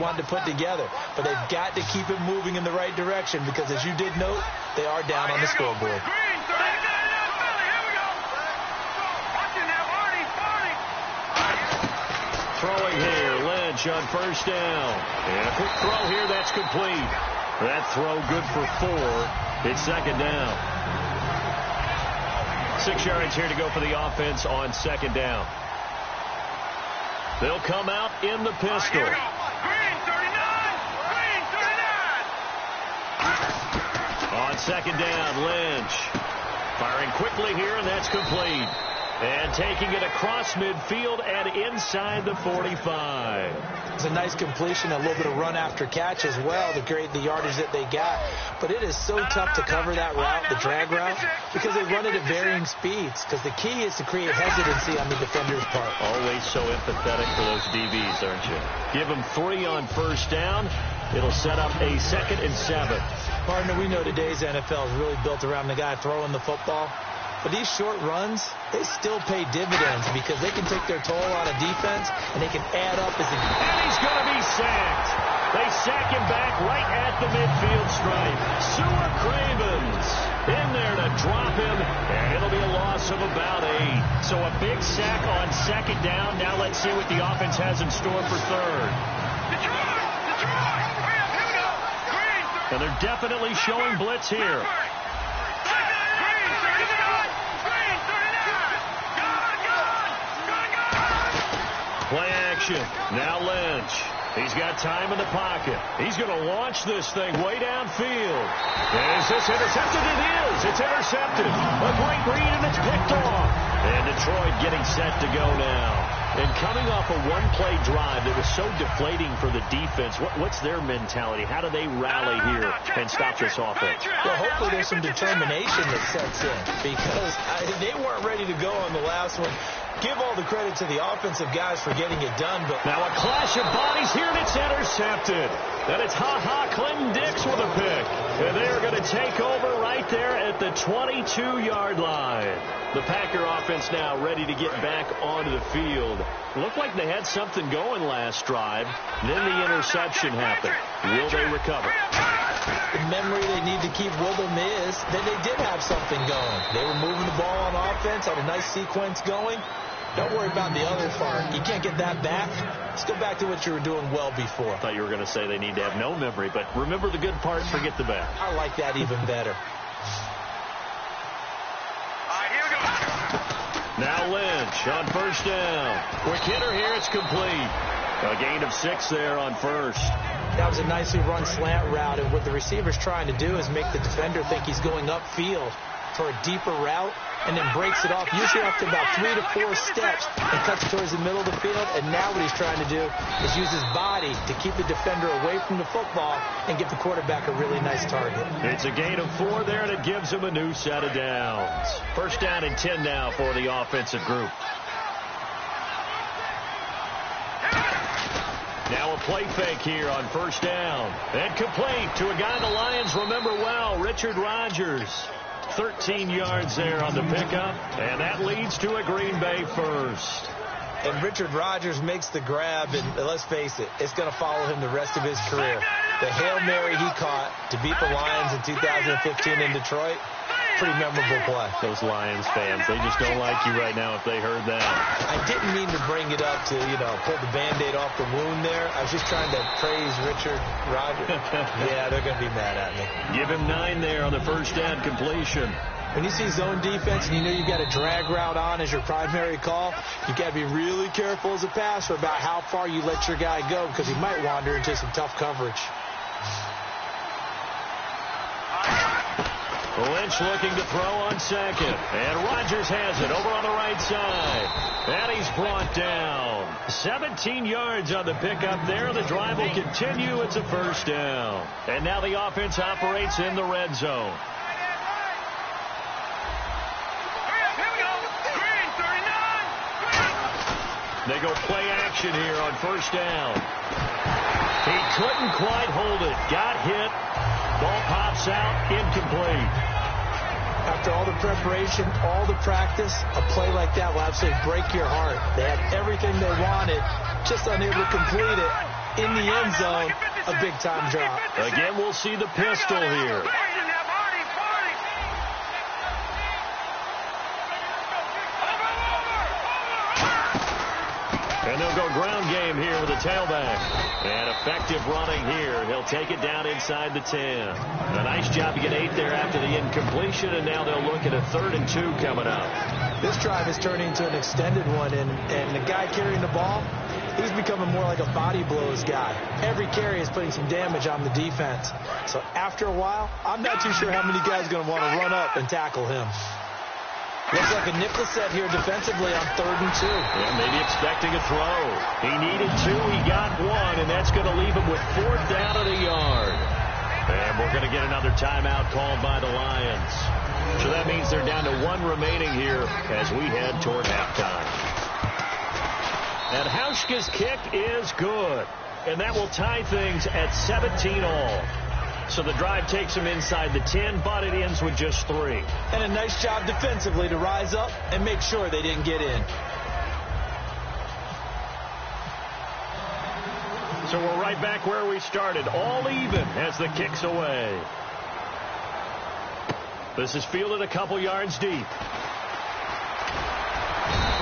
wanted to put together. But they've got to keep it moving in the right direction because, as you did note, they are down on the scoreboard. Throwing here, Lynch on first down. And a quick throw here, that's complete. That throw good for 4. It's second down. 6 yards here to go for the offense on second down. They'll come out in the pistol. Green 39. On second down, Lynch. Firing quickly here, and that's complete. And taking it across midfield and inside the 45. It's a nice completion, a little bit of run after catch as well to create the yardage that they got. But it is so tough to cover that route, the drag route, because they run it at varying speeds. Because the key is to create hesitancy on the defender's part. Always so empathetic for those DBs, aren't you? Give them 3 on first down. It'll set up a 2nd and 7. Partner, we know today's NFL is really built around the guy throwing the football. But these short runs, they still pay dividends because they can take their toll on a defense and they can add up as a... And he's going to be sacked. They sack him back right at the midfield stripe. Sewer Cravens in there to drop him, and it'll be a loss of about 8. So a big sack on second down. Now let's see what the offense has in store for third. And they're definitely showing blitz here. Play action. Now Lynch. He's got time in the pocket. He's going to launch this thing way downfield. Is this intercepted? It is. It's intercepted. A great read, and it's picked off. And Detroit getting set to go now. And coming off a one-play drive that was so deflating for the defense, what's their mentality? How do they rally here and stop this offense? Well, hopefully there's some determination that sets in because they weren't ready to go on the last one. Give all the credit to the offensive guys for getting it done. But now a clash of bodies here, and it's intercepted. And it's Clinton Dix with a pick. And they're going to take over right there at the 22-yard line. The Packer offense now ready to get back onto the field. Looked like they had something going last drive. Then the interception happened. Will they recover? The memory they need to keep with them is that they did have something going. They were moving the ball on offense, had a nice sequence going. Don't worry about the other part. You can't get that back. Let's go back to what you were doing well before. I thought you were going to say they need to have no memory, but remember the good part, forget the bad. I like that even better. Now Lynch on first down. Quick hitter here, it's complete. A gain of 6 there on first. That was a nicely run slant route, and what the receiver's trying to do is make the defender think he's going upfield for a deeper route, and then breaks it off, usually after about 3 to 4 steps, and cuts towards the middle of the field. And now what he's trying to do is use his body to keep the defender away from the football and give the quarterback a really nice target. It's a gain of 4 there, and it gives him a new set of downs. First down and 10 now for the offensive group. Now a play fake here on first down. And complete to a guy the Lions remember well, Richard Rodgers. 13 yards there on the pickup, and that leads to a Green Bay first. And Richard Rodgers makes the grab, and let's face it, it's going to follow him the rest of his career. The Hail Mary he caught to beat the Lions in 2015 in Detroit, pretty memorable play. Those Lions fans, they just don't like you right now if they heard that. I didn't mean to bring it up to, pull the Band-Aid off the wound there. I was just trying to praise Richard Rodgers. Yeah, they're going to be mad at me. Give him 9 there on the first down completion. When you see zone defense and you know you've got a drag route on as your primary call, you've got to be really careful as a passer about how far you let your guy go because he might wander into some tough coverage. Lynch looking to throw on second. And Rodgers has it over on the right side. And he's brought down. 17 yards on the pickup there. The drive will continue. It's a first down. And now the offense operates in the red zone. They go play action here on first down. He couldn't quite hold it. Got hit. Ball pops out. Incomplete. After all the preparation, all the practice, a play like that will absolutely break your heart. They had everything they wanted, just unable to complete it. in the end zone, a big-time drop. Again, we'll see the pistol here. And they'll go ground game here with a tailback. And effective running here. He'll take it down inside the 10. A nice job to get 8 there after the incompletion, and now they'll look at a 3rd and 2 coming up. This drive is turning into an extended one, and the guy carrying the ball, he's becoming more like a body blows guy. Every carry is putting some damage on the defense. So after a while, I'm not too sure how many guys are going to want to run up and tackle him. Looks like a nickel set here defensively on 3rd and 2. Yeah, maybe expecting a throw. He needed 2. He got 1, and that's going to leave him with 4th down at a yard. And we're going to get another timeout called by the Lions. So that means they're down to 1 remaining here as we head toward halftime. And Hauschka's kick is good. And that will tie things at 17 all. So the drive takes him inside the 10, but it ends with just 3. And a nice job defensively to rise up and make sure they didn't get in. So we're right back where we started, all even as the kick's away. This is fielded a couple yards deep.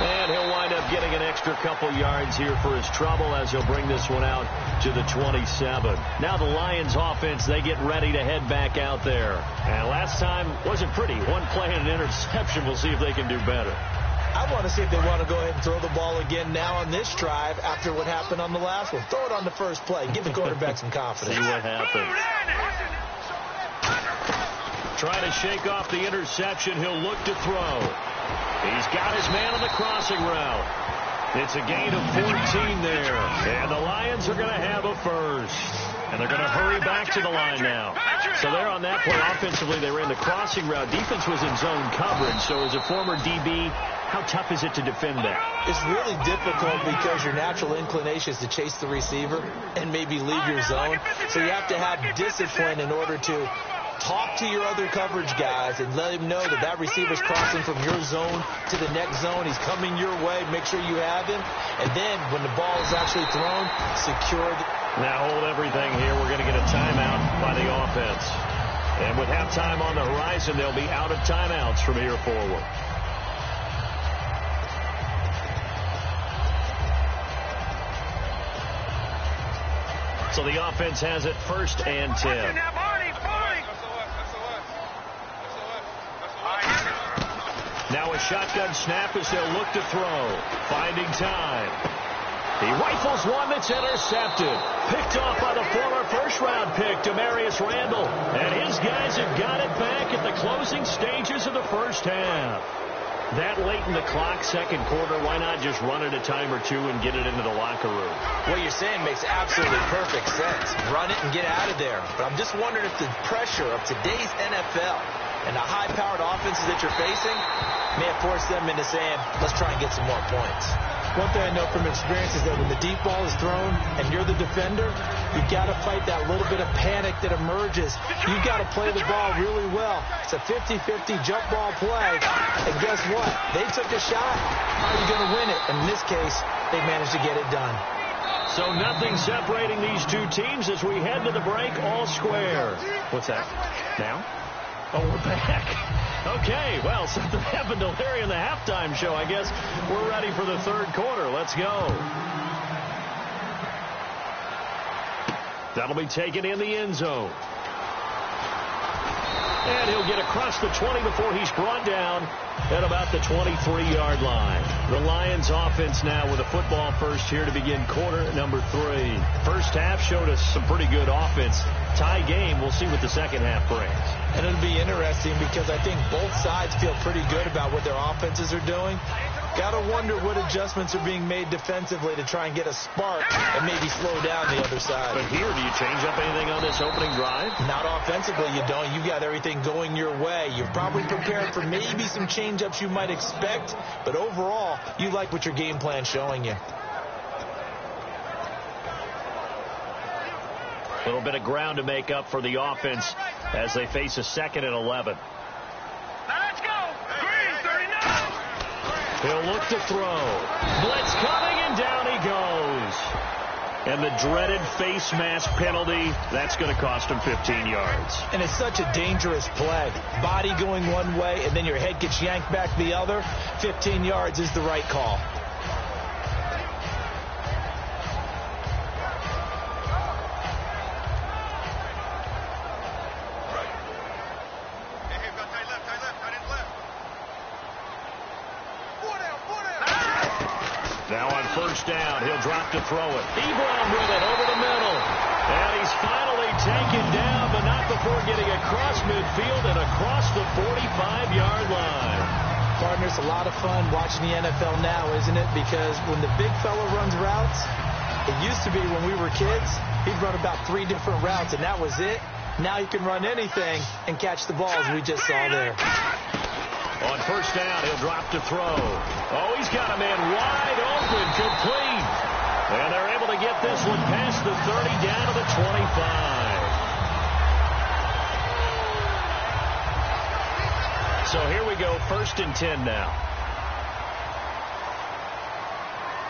And he'll wind up getting an extra couple yards here for his trouble as he'll bring this one out to the 27. Now the Lions offense, they get ready to head back out there. And last time wasn't pretty. 1 play and an interception. We'll see if they can do better. I want to see if they want to go ahead and throw the ball again now on this drive after what happened on the last one. Throw it on the first play. Give the quarterback some confidence. See what happens. Trying to shake off the interception. He'll look to throw. He's got his man on the crossing route. It's a gain of 14 there. And the Lions are going to have a first. And they're going to hurry back to the line now. So they're on that play. Offensively, they ran the crossing route. Defense was in zone coverage. So as a former DB, how tough is it to defend that? It's really difficult because your natural inclination is to chase the receiver and maybe leave your zone. So you have to have discipline in order to talk to your other coverage guys and let him know that that receiver's crossing from your zone to the next zone. He's coming your way. Make sure you have him. And then when the ball is actually thrown, secure. Now hold everything here. We're going to get a timeout by the offense. And with halftime on the horizon, they'll be out of timeouts from here forward. So the offense has it 1st and 10. Now a shotgun snap as they'll look to throw. Finding time. He rifles one that's intercepted. Picked off by the former first-round pick, Demarius Randall. And his guys have got it back at the closing stages of the first half. That late in the clock, 2nd quarter, why not just run it a time or 2 and get it into the locker room? What you're saying makes absolutely perfect sense. Run it and get out of there. But I'm just wondering if the pressure of today's NFL and the high-powered offenses that you're facing may have forced them into saying, let's try and get some more points. One thing I know from experience is that when the deep ball is thrown and you're the defender, you've got to fight that little bit of panic that emerges. You've got to play the ball really well. It's a 50-50 jump ball play. And guess what? They took a shot. How are you going to win it? And in this case, they managed to get it done. So nothing separating these two teams as we head to the break, all square. What's that? Now? Oh, we're back. Okay, well, something happened to Larry in the halftime show. I guess we're ready for the 3rd quarter. Let's go. That'll be taken in the end zone. And he'll get across the 20 before he's brought down at about the 23-yard line. The Lions offense now with a football first here to begin quarter number 3. First half showed us some pretty good offense. Tie game. We'll see what the second half brings. And it'll be interesting because I think both sides feel pretty good about what their offenses are doing. Got to wonder what adjustments are being made defensively to try and get a spark and maybe slow down the other side. But here, do you change up anything on this opening drive? Not offensively, you don't. You got everything going your way. You're probably prepared for maybe some change-ups you might expect, but overall, you like what your game plan's showing you. A little bit of ground to make up for the offense as they face a 2nd and 11. Let's go. Green, 39. He'll look to throw. Blitz coming, and down he goes. And the dreaded face mask penalty, that's going to cost him 15 yards. And it's such a dangerous play. Body going one way, and then your head gets yanked back the other. 15 yards is the right call. Now on first down, he'll drop to throw it. Ebron with it over the middle. And he's finally taken down, but not before getting across midfield and across the 45-yard line. Partner, it's a lot of fun watching the NFL now, isn't it? Because when the big fella runs routes, it used to be when we were kids, he'd run about 3 different routes, and that was it. Now he can run anything and catch the balls we just saw there. On first down, he'll drop to throw. Oh, he's got a man wide open, complete. And they're able to get this one past the 30 down to the 25. So here we go, 1st and 10 now.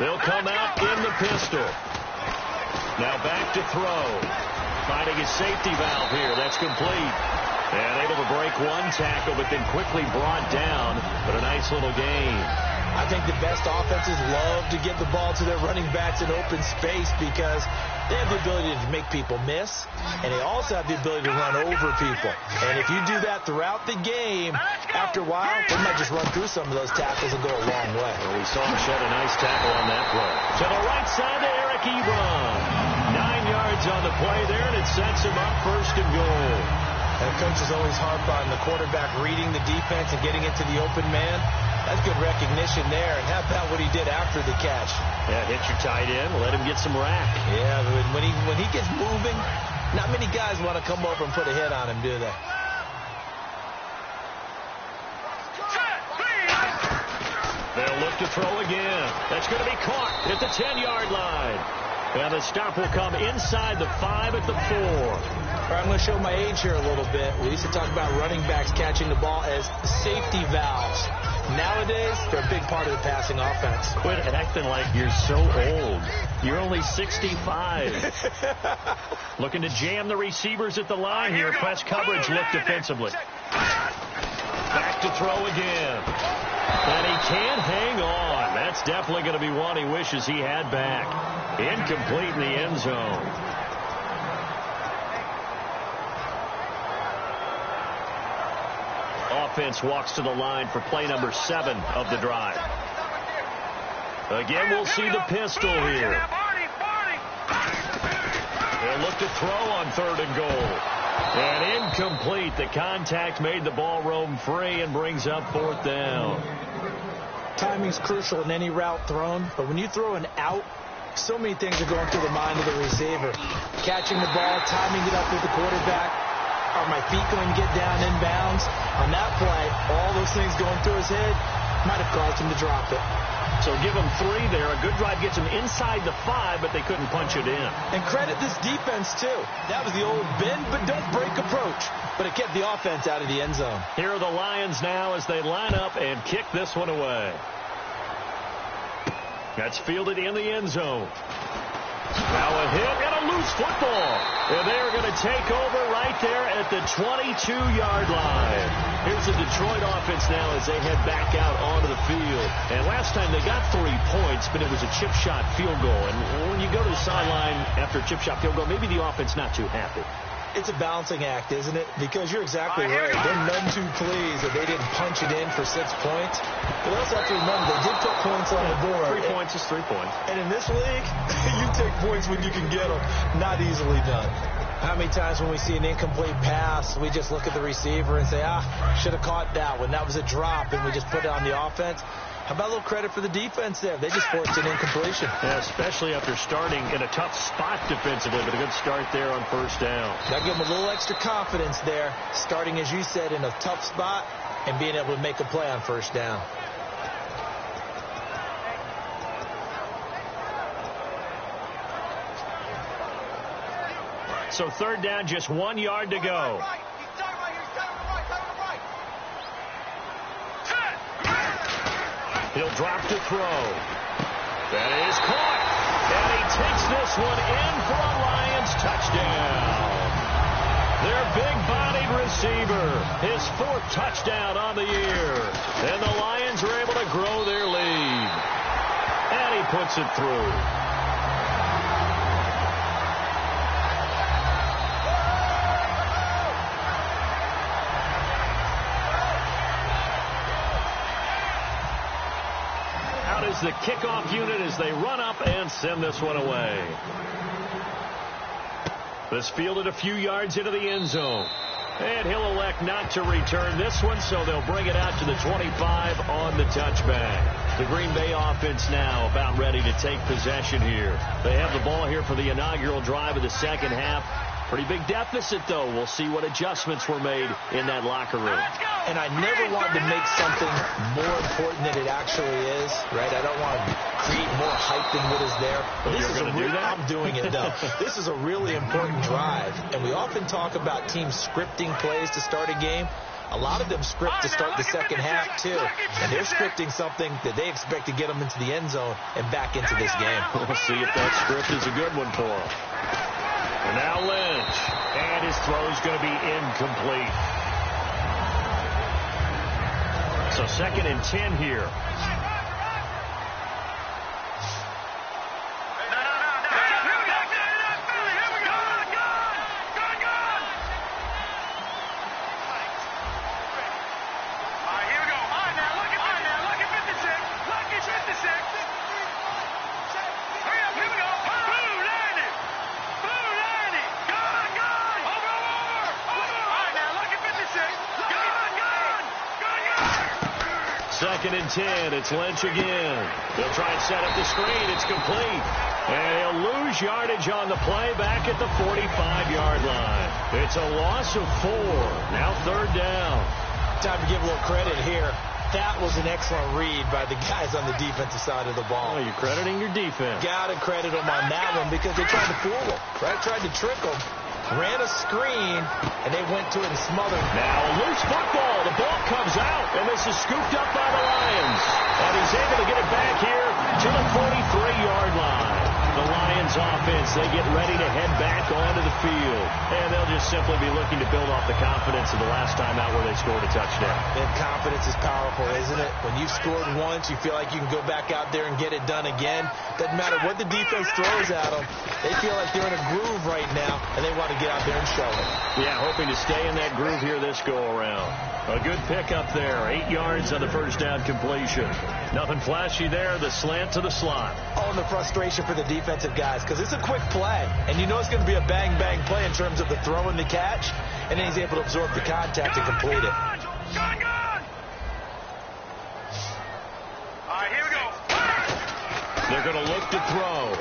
They'll come out in the pistol. Now back to throw. Finding his safety valve here. That's complete. And able to break one tackle, but then quickly brought down. But a nice little gain. I think the best offenses love to get the ball to their running backs in open space because they have the ability to make people miss, and they also have the ability to run over people. And if you do that throughout the game, after a while, they might just run through some of those tackles and go a long way. Well, we saw him shed a nice tackle on that play. To the right side to Eric Ebron. 9 yards on the play there, and it sets him up 1st and goal. And coaches always harp on the quarterback reading the defense and getting into the open man. That's good recognition there. And how about what he did after the catch? Yeah, hit your tight end, let him get some rack. Yeah, when he gets moving, not many guys want to come over and put a hit on him, do they? They'll look to throw again. That's going to be caught at the 10-yard line. And the stop will come inside the 5 at the 4. All right, I'm going to show my age here a little bit. We used to talk about running backs catching the ball as safety valves. Nowadays, they're a big part of the passing offense. Quit acting like you're so old. You're only 65. Looking to jam the receivers at the line here. Press coverage, look defensively. Back to throw again. And he can't hang on. That's definitely going to be one he wishes he had back. Incomplete in the end zone. Offense walks to the line for play number 7 of the drive. Again, we'll see the pistol here. They'll look to throw on 3rd and goal. And incomplete. The contact made the ball roam free and brings up 4th down. Timing's crucial in any route thrown, but when you throw an out, so many things are going through the mind of the receiver. Catching the ball, timing it up with the quarterback. Are my feet going to get down inbounds? On that play, all those things going through his head might have caused him to drop it. So give him 3 there. A good drive gets him inside the 5, but they couldn't punch it in. And credit this defense, too. That was the old bend but don't break approach. But it kept the offense out of the end zone. Here are the Lions now as they line up and kick this one away. That's fielded in the end zone. Now a hit and a loose football. And they're going to take over right there at the 22-yard line. Here's the Detroit offense now as they head back out onto the field. And last time they got 3 points, but it was a chip shot field goal. And when you go to the sideline after a chip shot field goal, maybe the offense not too happy. It's a balancing act, isn't it? Because you're exactly right. They're none too pleased that they didn't punch it in for 6 points. But also have to remember, they did put points on the board. 3 points is 3 points. And in this league, you take points when you can get them. Not easily done. How many times when we see an incomplete pass, we just look at the receiver and say, should have caught that one. That was a drop, and we just put it on the offense. How about a little credit for the defense there? They just forced an incompletion. Yeah, especially after starting in a tough spot defensively, but a good start there on first down. That gave them a little extra confidence there, starting, as you said, in a tough spot and being able to make a play on first down. So 3rd down, just 1 yard to go. He'll drop to throw. That is caught. And he takes this one in for a Lions touchdown. Their big-bodied receiver, his 4th touchdown on the year. And the Lions are able to grow their lead. And he puts it through. Out is the kickoff unit as they run up and send this one away. This fielded a few yards into the end zone. And he'll elect not to return this one, so they'll bring it out to the 25 on the touchback. The Green Bay offense now about ready to take possession here. They have the ball here for the inaugural drive of the second half. Pretty big deficit, though. We'll see what adjustments were made in that locker room. And I never want to make something more important than it actually is, right? I don't want to create more hype than what is there. But this is a real, I'm doing it, though. This is a really important drive. And we often talk about teams scripting plays to start a game. A lot of them script to start the second half, too. And they're scripting something that they expect to get them into the end zone and back into this game. We'll see if that script is a good one for them. And now Lynch. And his throw's going to be incomplete. So 2nd and 10 here. Second and 10. It's Lynch again. They'll try and set up the screen. It's complete. And he'll lose yardage on the play back at the 45-yard line. It's a loss of 4. Now 3rd down. Time to give a little credit here. That was an excellent read by the guys on the defensive side of the ball. Oh, you're crediting your defense. Got to credit them on that one because they tried to fool them, right? Tried to trick them. Ran a screen, and they went to it and smothered. Now a loose football. The ball comes out, and this is scooped up by the Lions. And he's able to get it back here to the 43-yard line. The Lions offense, they get ready to head back onto the field. And they'll just simply be looking to build off the confidence of the last time out where they scored a touchdown. And confidence is powerful, isn't it? When you've scored once, you feel like you can go back out there and get it done again. Doesn't matter what the defense throws at them. They feel like they're in a groove right now, and they want to get out there and show it. Yeah, hoping to stay in that groove here this go-around. A good pickup there. 8 yards on the first down completion. Nothing flashy there. The slant to the slot. Oh, and the frustration for the defensive guys because it's a quick play. And you know it's going to be a bang-bang play in terms of the throw and the catch. And then he's able to absorb the contact and complete it. All right, here we go. They're going to look to throw.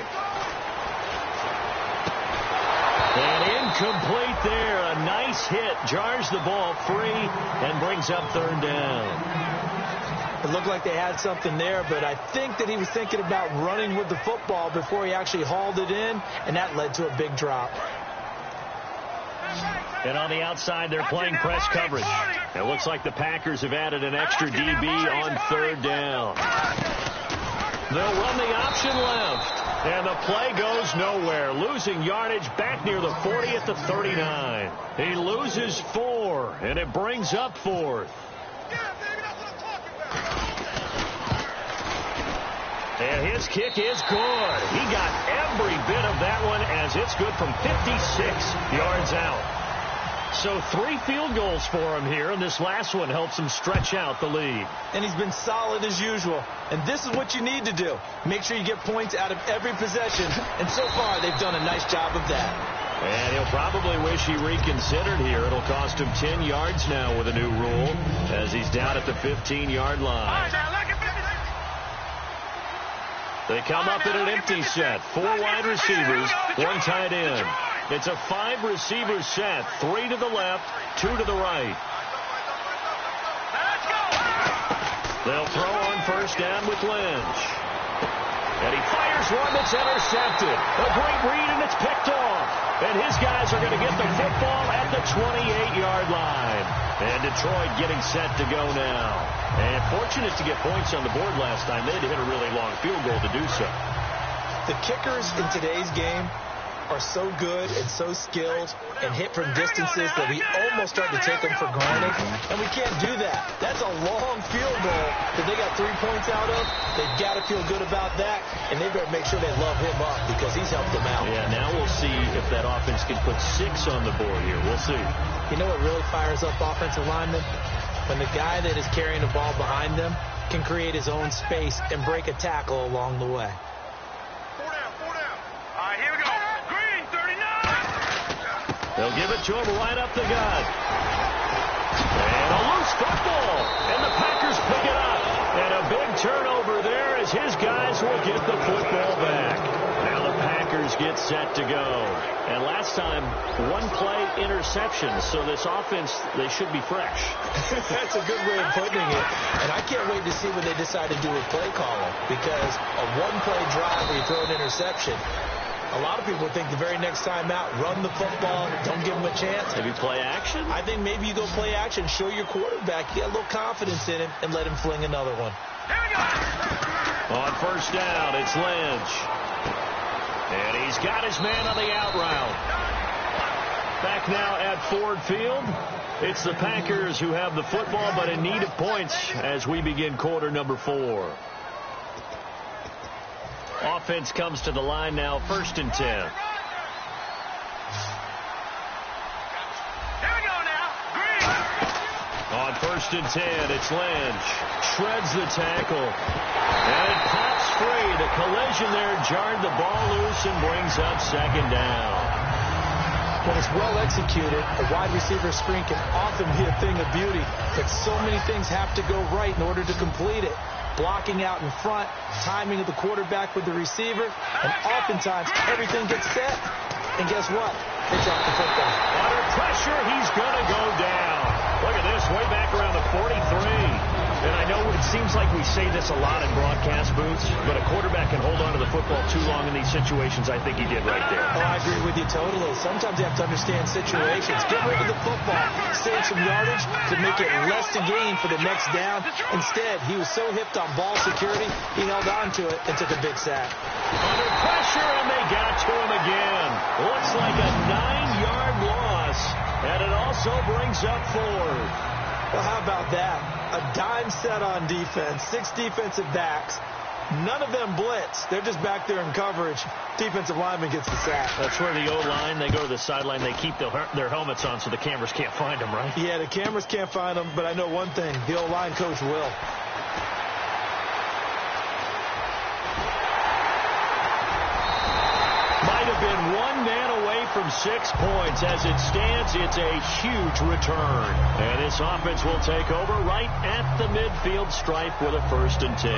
And incomplete there. A nice hit. Jars the ball free and brings up 3rd down. It looked like they had something there, but I think that he was thinking about running with the football before he actually hauled it in, and that led to a big drop. And on the outside, they're playing press coverage. It looks like the Packers have added an extra DB on 3rd down. They'll run the option left. And the play goes nowhere. Losing yardage back near the 40 at the 39. He loses 4, and it brings up 4th. And his kick is good. He got every bit of that one as it's good from 56 yards out. So 3 field goals for him here, and this last one helps him stretch out the lead. And he's been solid as usual. And this is what you need to do. Make sure you get points out of every possession. And so far, they've done a nice job of that. And he'll probably wish he reconsidered here. It'll cost him 10 yards now with a new rule as he's down at the 15-yard line. They come up in an empty set. 4 wide receivers, 1 tight end. It's a 5-receiver set. 3 to the left, 2 to the right. They'll throw on first down with Lynch. And he fires one that's intercepted. A great read, and it's picked off. And his guys are going to get the football at the 28-yard line. And Detroit getting set to go now. And fortunate to get points on the board last time. They had to hit a really long field goal to do so. The kickers in today's game are so good and so skilled and hit from distances that we almost start to take them for granted, and we can't do that. That's a long field goal that they got 3 points out of. They've got to feel good about that, and they better make sure they love him up because he's helped them out. Yeah, now we'll see if that offense can put 6 on the board here. We'll see. You know what really fires up offensive linemen? When the guy that is carrying the ball behind them can create his own space and break a tackle along the way. 4 down, 4 down. All right, here we go. Green, 39. They'll give it to him right up the gut. And a loose football. And the Packers pick it up. And a big turnover there as his guys will get the football back. Now the Packers get set to go. And last time, 1-play interception. So this offense, they should be fresh. That's a good way of putting it. And I can't wait to see what they decide to do with play calling. Because a 1-play drive where you throw an interception, a lot of people think the very next time out, run the football, don't give them a chance. Maybe play action? I think maybe you go play action, show your quarterback, you got a little confidence in him, and let him fling another one. Here we go. On first down, it's Lynch. And he's got his man on the out route. Back now at Ford Field. It's the Packers who have the football, but in need of points as we begin quarter number 4. Offense comes to the line now, 1st and 10. Here we go now. Green. On 1st and 10, it's Lynch. Shreds the tackle. And it pops free. The collision there jarred the ball loose and brings up 2nd down. When it's well executed, a wide receiver screen can often be a thing of beauty, but so many things have to go right in order to complete it. Blocking out in front, timing of the quarterback with the receiver, and oftentimes everything gets set, and guess what? They drop the football. Under pressure, he's going to go down. Look at this, way back around the 43. And I know it seems like we say this a lot in broadcast booths, but a quarterback can hold on to the football too long in these situations. I think he did right there. Oh, I agree with you totally. Sometimes you have to understand situations. Get rid of the football. Save some yardage to make it less to gain for the next down. Instead, he was so hipped on ball security, he held on to it and took a big sack. Under pressure, and they got to him again. Looks like a 9-yard loss, and it also brings up 4. Well, how about that? A dime set on defense, 6 defensive backs. None of them blitz. They're just back there in coverage. Defensive lineman gets the sack. That's where the O-line, they go to the sideline, they keep their helmets on so the cameras can't find them, right? Yeah, the cameras can't find them, but I know one thing. The O-line coach will. Might have been one man away from 6 points. As it stands, it's a huge return. And this offense will take over right at the midfield stripe with a 1st and 10.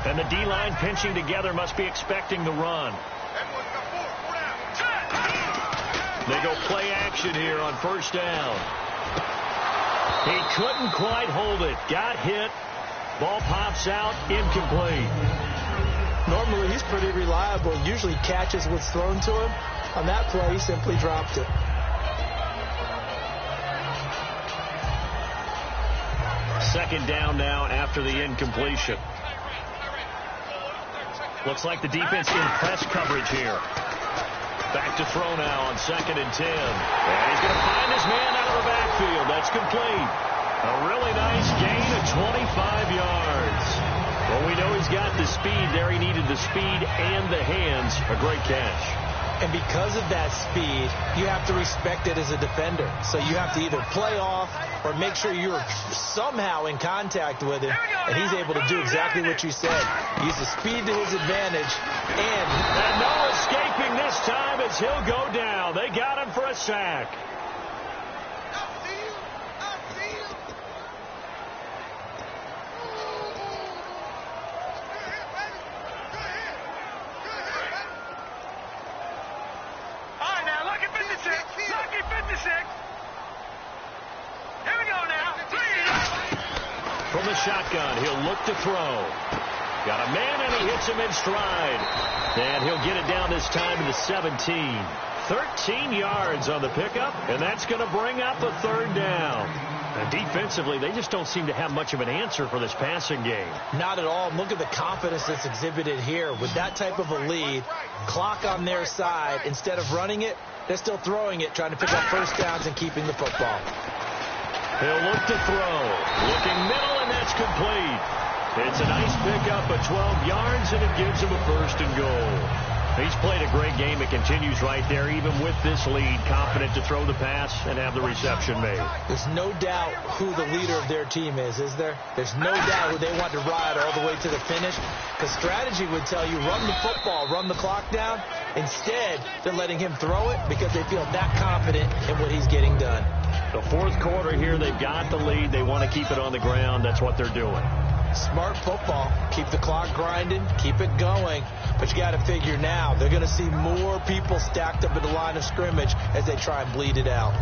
And the D-line pinching together must be expecting the run. They go play action here on 1st down. He couldn't quite hold it. Got hit. Ball pops out. Incomplete. Normally, he's pretty reliable. Usually catches what's thrown to him. On that play, he simply dropped it. Second down now after the incompletion. Looks like the defense in press coverage here. Back to throw now on 2nd and 10. And he's going to find his man out of the backfield. That's complete. A really nice gain of 25 yards. Well, we know he's got the speed there. He needed the speed and the hands. A great catch. And because of that speed, you have to respect it as a defender. So you have to either play off or make sure you're somehow in contact with him. And he's able to do exactly what you said. Use the speed to his advantage. And no escaping this time as he'll go down. They got him for a sack. From the shotgun, he'll look to throw. Got a man, and he hits him in stride. And he'll get it down this time to the 17. 13 yards on the pickup, and that's going to bring up a 3rd down. And defensively, they just don't seem to have much of an answer for this passing game. Not at all. Look at the confidence that's exhibited here. With that type of a lead, clock on their side, instead of running it, they're still throwing it, trying to pick up first downs and keeping the football. He'll look to throw. Looking middle, and that's complete. It's a nice pickup of 12 yards, and it gives him a 1st and goal. He's played a great game. It continues right there, even with this lead, confident to throw the pass and have the reception made. There's no doubt who the leader of their team is there? There's no doubt who they want to ride all the way to the finish, because strategy would tell you run the football, run the clock down. Instead, they're letting him throw it because they feel that confident in what he's getting done. The 4th quarter here, they've got the lead. They want to keep it on the ground. That's what they're doing. Smart football. Keep the clock grinding. Keep it going. But you got to figure now, they're going to see more people stacked up at the line of scrimmage as they try and bleed it out.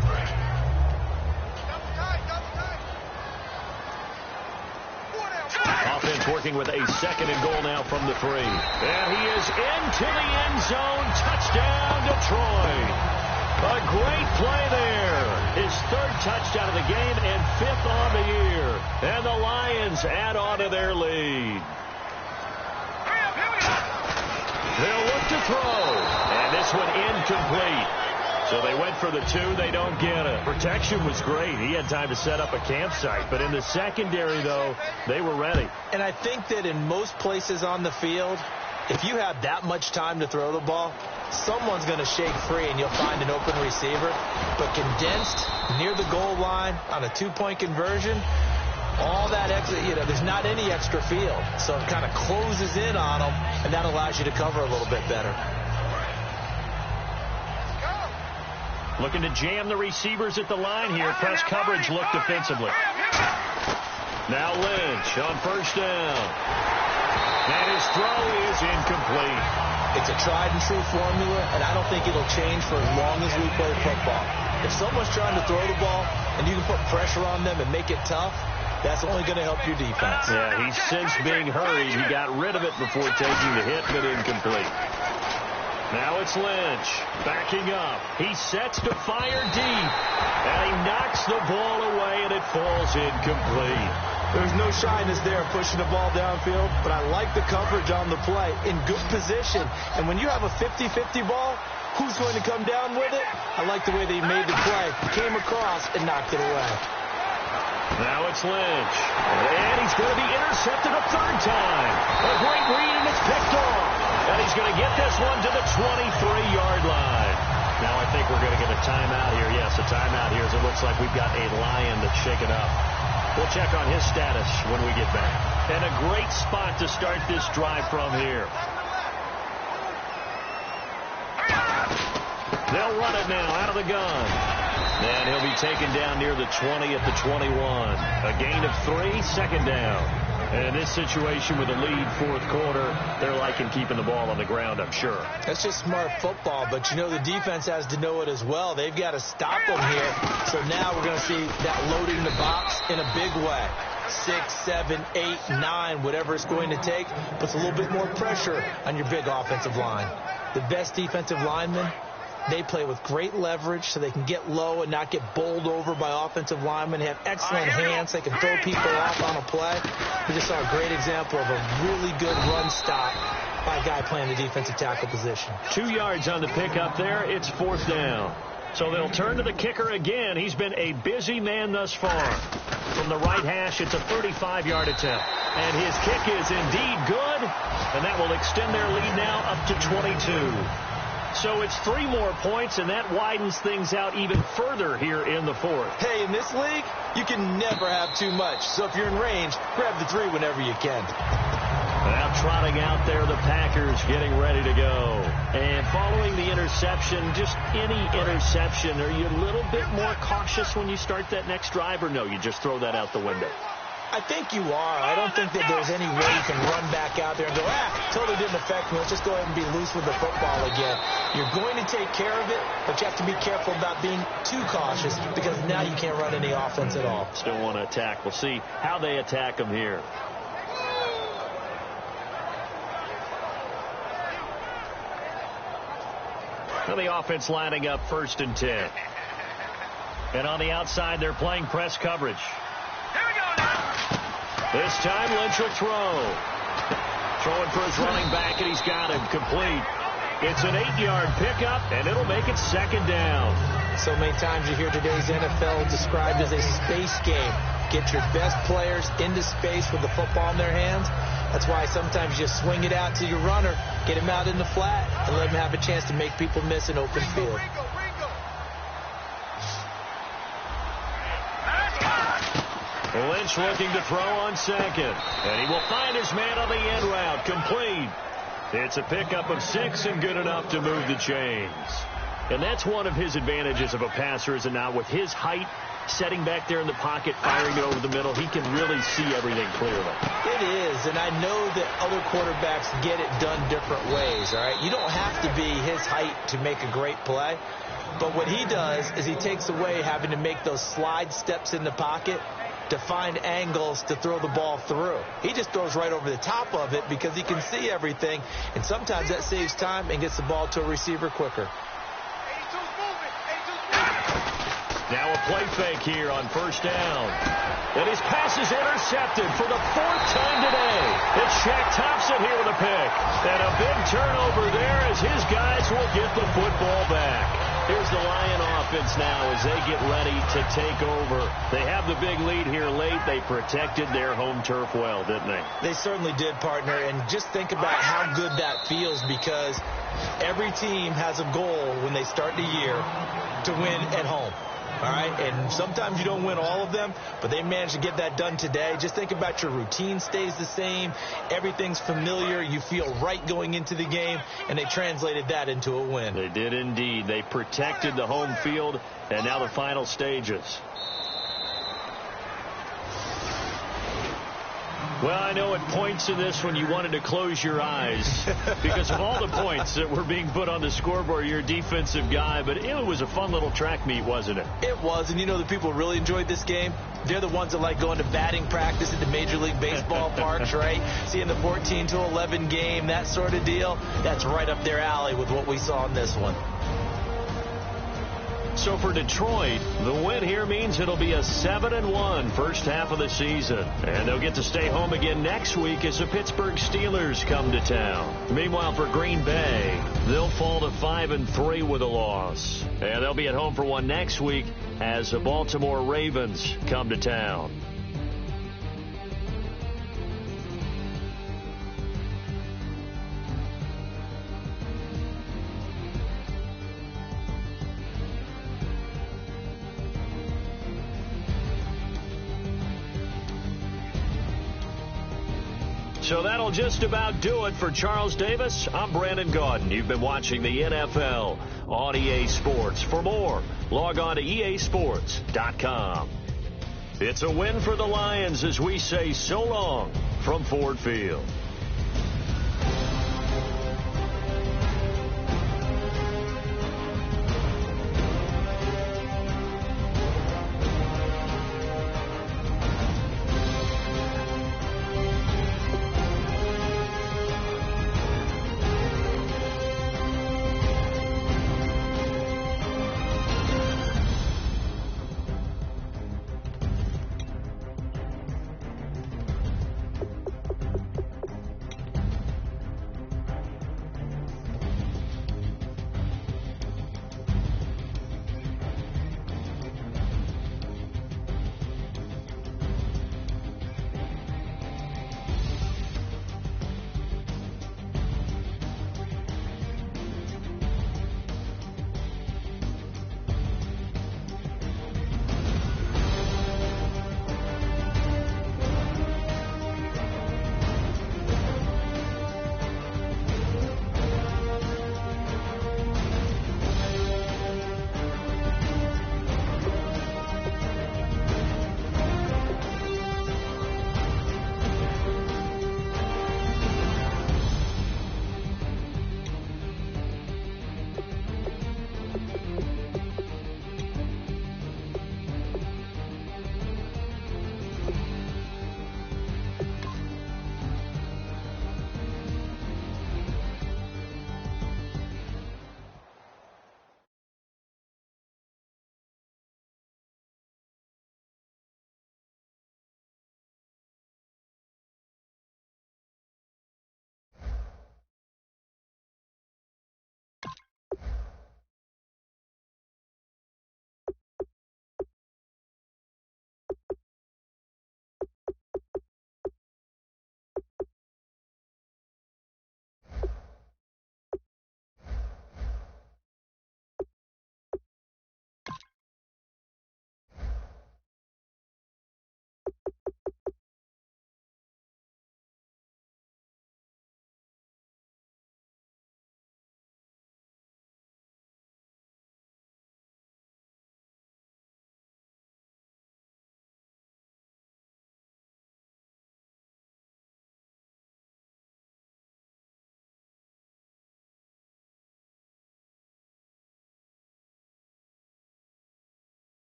Offense working with a 2nd and goal now from the 3. And he is into the end zone. Touchdown, Detroit. A great play there. His 3rd touchdown of the game and 5th on the year. And the Lions add on to their lead. They'll look to throw. And this one incomplete. So they went for the 2. They don't get it. Protection was great. He had time to set up a campsite. But in the secondary, though, they were ready. And I think that in most places on the field, if you have that much time to throw the ball, someone's going to shake free and you'll find an open receiver. But condensed near the goal line on a 2-point conversion, all that extra, there's not any extra field. So it kind of closes in on them, and that allows you to cover a little bit better. Looking to jam the receivers at the line here. Press coverage look defensively. Now Lynch on 1st down. And his throw is incomplete. It's a tried-and-true formula, and I don't think it'll change for as long as we play football. If someone's trying to throw the ball and you can put pressure on them and make it tough, that's only going to help your defense. Yeah, he's since being hurried. He got rid of it before taking the hit, but incomplete. Now it's Lynch backing up. He sets to fire deep, and he knocks the ball away, and it falls incomplete. There's no shyness there pushing the ball downfield, but I like the coverage on the play. In good position. And when you have a 50-50 ball, who's going to come down with it? I like the way they made the play. He came across and knocked it away. Now it's Lynch. And he's going to be intercepted a 3rd time. A great read, and it's picked off. And he's going to get this one to the 23-yard line. Now I think we're going to get a timeout here. Yes, a timeout here as it looks like we've got a Lion that's shaken up. We'll check on his status when we get back. And a great spot to start this drive from here. They'll run it now out of the gun. And he'll be taken down near the 20 at the 21. A gain of 3, 2nd down. And in this situation with a lead 4th quarter, they're liking keeping the ball on the ground, I'm sure. That's just smart football, but the defense has to know it as well. They've got to stop them here. So now we're going to see that loading the box in a big way. 6, 7, 8, 9, whatever it's going to take, puts a little bit more pressure on your big offensive line. The best defensive linemen, they play with great leverage so they can get low and not get bowled over by offensive linemen. They have excellent hands. They can throw people off on a play. We just saw a great example of a really good run stop by a guy playing the defensive tackle position. 2 yards on the pickup there. It's 4th down. So they'll turn to the kicker again. He's been a busy man thus far. From the right hash, it's a 35-yard attempt. And his kick is indeed good. And that will extend their lead now up to 22. So it's 3 more points, and that widens things out even further here in the 4th. Hey, in this league, you can never have too much. So if you're in range, grab the 3 whenever you can. Now trotting out there, the Packers getting ready to go. And following the interception, just any interception, are you a little bit more cautious when you start that next drive, or no, you just throw that out the window? I think you are. I don't think that there's any way you can run back out there and go, totally didn't affect me. Let's just go ahead and be loose with the football again. You're going to take care of it, but you have to be careful about being too cautious because now you can't run any offense at all. Still want to attack. We'll see how they attack them here. Now the offense lining up 1st and 10. And on the outside, they're playing press coverage. Here we go now. This time, Lynch will throw. Throwing for his running back, and he's got him complete. It's an 8-yard pickup, and it'll make it second down. So many times you hear today's NFL described as a space game. Get your best players into space with the football in their hands. That's why sometimes you swing it out to your runner, get him out in the flat, and let him have a chance to make people miss an open field. Lynch looking to throw on second. And he will find his man on the end route. Complete. It's a pickup of 6 and good enough to move the chains. And that's one of his advantages of a passer, is it not? With his height, setting back there in the pocket, firing it over the middle, he can really see everything clearly. It is, and I know that other quarterbacks get it done different ways, all right? You don't have to be his height to make a great play. But what he does is he takes away having to make those slide steps in the pocket to find angles to throw the ball through. He just throws right over the top of it because he can see everything, and sometimes that saves time and gets the ball to a receiver quicker. Now a play fake here on first down. And his pass is intercepted for the 4th time today. And Shaq tops it here with a pick. And a big turnover there as his guys will get the football back. Here's the Lion offense now as they get ready to take over. They have the big lead here late. They protected their home turf well, didn't they? They certainly did, partner. And just think about how good that feels, because every team has a goal when they start the year to win at home. All right, and sometimes you don't win all of them, but they managed to get that done today. Just think about your routine stays the same. Everything's familiar. You feel right going into the game, and they translated that into a win. They did indeed. They protected the home field, and now the final stages. Well, I know at points in this when you wanted to close your eyes because of all the points that were being put on the scoreboard. You're a defensive guy, but it was a fun little track meet, wasn't it? It was, and you know the people really enjoyed this game? They're the ones that like going to batting practice at the Major League Baseball parks, right? Seeing the 14-11 game, that sort of deal. That's right up their alley with what we saw in this one. So for Detroit, the win here means it'll be a 7-1 first half of the season. And they'll get to stay home again next week as the Pittsburgh Steelers come to town. Meanwhile, for Green Bay, they'll fall to 5-3 with a loss. And they'll be at home for one next week as the Baltimore Ravens come to town. So that'll just about do it for Charles Davis. I'm Brandon Gaudin. You've been watching the NFL on EA Sports. For more, log on to easports.com. It's a win for the Lions as we say so long from Ford Field.